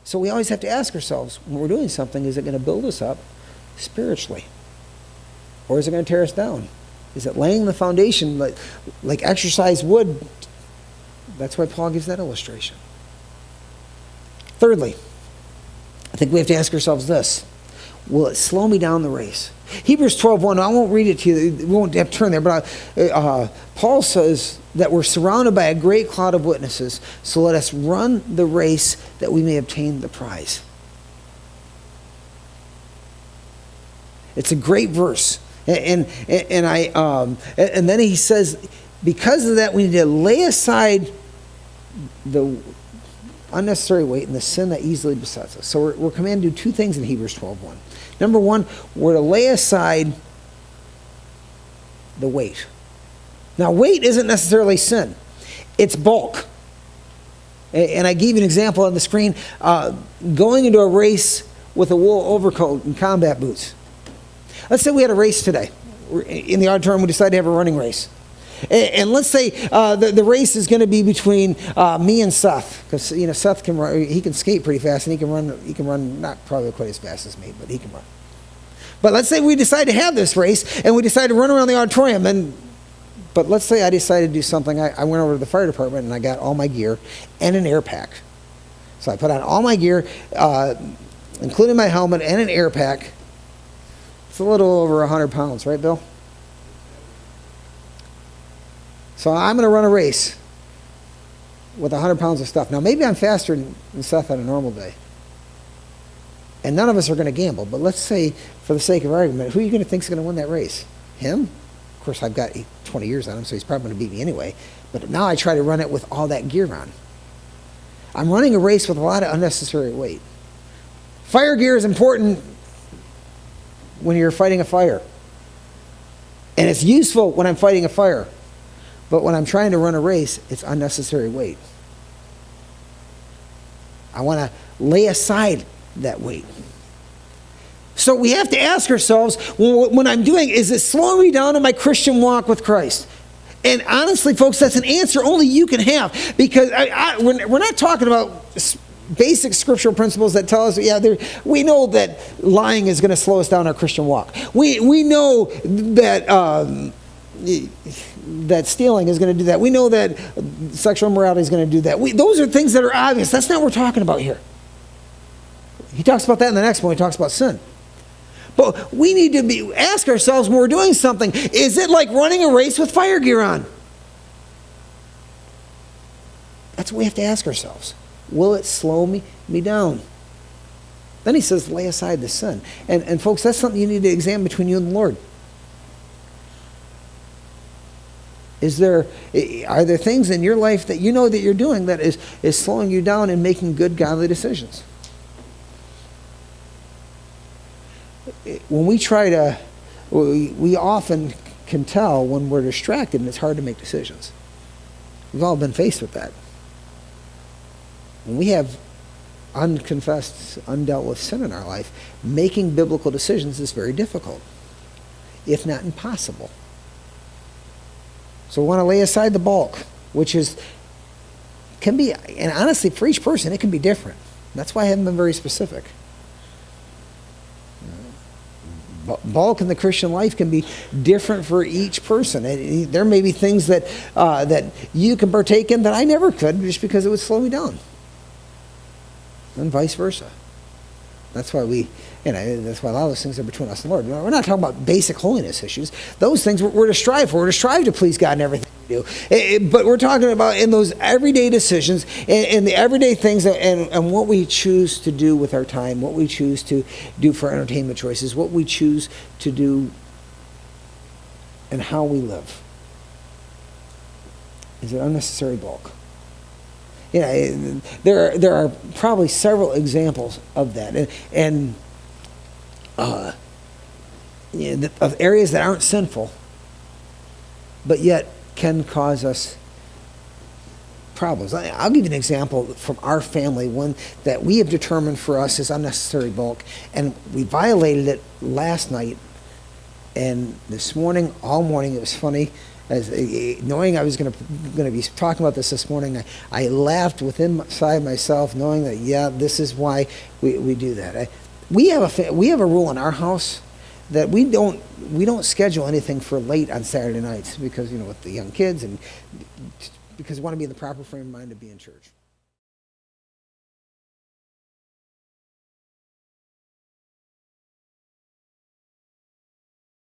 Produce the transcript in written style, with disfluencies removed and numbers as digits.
So we always have to ask ourselves, when we're doing something, is it going to build us up spiritually? Or is it going to tear us down? Is it laying the foundation like exercise would? That's why Paul gives that illustration. Thirdly, I think we have to ask ourselves this. Will it slow me down the race? Hebrews 12:1, I won't read it to you. We won't have to turn there. But Paul says that we're surrounded by a great cloud of witnesses. So let us run the race that we may obtain the prize. It's a great verse. And then he says, because of that, we need to lay aside the unnecessary weight and the sin that easily besets us. So we're commanded to do two things in Hebrews 12:1. Number one, we're to lay aside the weight. Now, weight isn't necessarily sin. It's bulk. And I gave you an example on the screen. Going into a race with a wool overcoat and combat boots. Let's say we had a race today. In the auditorium, we decided to have a running race. And let's say the race is going to be between me and Seth, because Seth can run, he can skate pretty fast, and he can run not probably quite as fast as me, but he can run. But let's say we decide to have this race, and we decide to run around the auditorium. But let's say I decided to do something. I went over to the fire department and I got all my gear and an air pack. So I put on all my gear, including my helmet and an air pack. It's a little over 100 pounds, right, Bill? So I'm going to run a race with 100 pounds of stuff. Now, maybe I'm faster than Seth on a normal day. And none of us are going to gamble. But let's say, for the sake of argument, who are you going to think is going to win that race? Him? Of course, I've got 20 years on him, so he's probably going to beat me anyway. But now I try to run it with all that gear on. I'm running a race with a lot of unnecessary weight. Fire gear is important when you're fighting a fire. And it's useful when I'm fighting a fire. But when I'm trying to run a race, it's unnecessary weight. I want to lay aside that weight. So we have to ask ourselves, when I'm doing, is it slowing me down in my Christian walk with Christ? And honestly, folks, that's an answer only you can have. Because we're not talking about basic scriptural principles that tell us, we know that lying is going to slow us down our Christian walk. We know that that stealing is going to do that. We know that sexual immorality is going to do that. Those are things that are obvious. That's not what we're talking about here. He talks about that in the next one. He talks about sin. But we need to ask ourselves when we're doing something, is it like running a race with fire gear on? That's what we have to ask ourselves. Will it slow me down? Then he says, lay aside the sin. And folks, that's something you need to examine between you and the Lord. Are there things in your life that you know that you're doing that is slowing you down and making good, godly decisions? When we often can tell when we're distracted and it's hard to make decisions. We've all been faced with that. When we have unconfessed, undealt with sin in our life, making biblical decisions is very difficult, if not impossible. So we want to lay aside the bulk, which can be, and honestly, for each person, it can be different. That's why I haven't been very specific. Bulk in the Christian life can be different for each person. There may be things that you can partake in that I never could, just because it would slow me down, and vice versa. That's why that's why a lot of those things are between us and the Lord. We're not talking about basic holiness issues. Those things we're to strive for. We're to strive to please God in everything we do. But we're talking about in those everyday decisions, in the everyday things, and what we choose to do with our time, what we choose to do for entertainment choices, what we choose to do, and how we live. Is it unnecessary bulk? There are probably several examples of that, and of areas that aren't sinful, but yet can cause us problems. I'll give you an example from our family, one that we have determined for us is unnecessary bulk, and we violated it last night, and this morning, all morning, it was funny. Knowing I was going to be talking about this morning, I laughed inside myself, knowing that, yeah, this is why we do that. We have a rule in our house that we don't schedule anything for late on Saturday nights because, with the young kids and because we want to be in the proper frame of mind to be in church.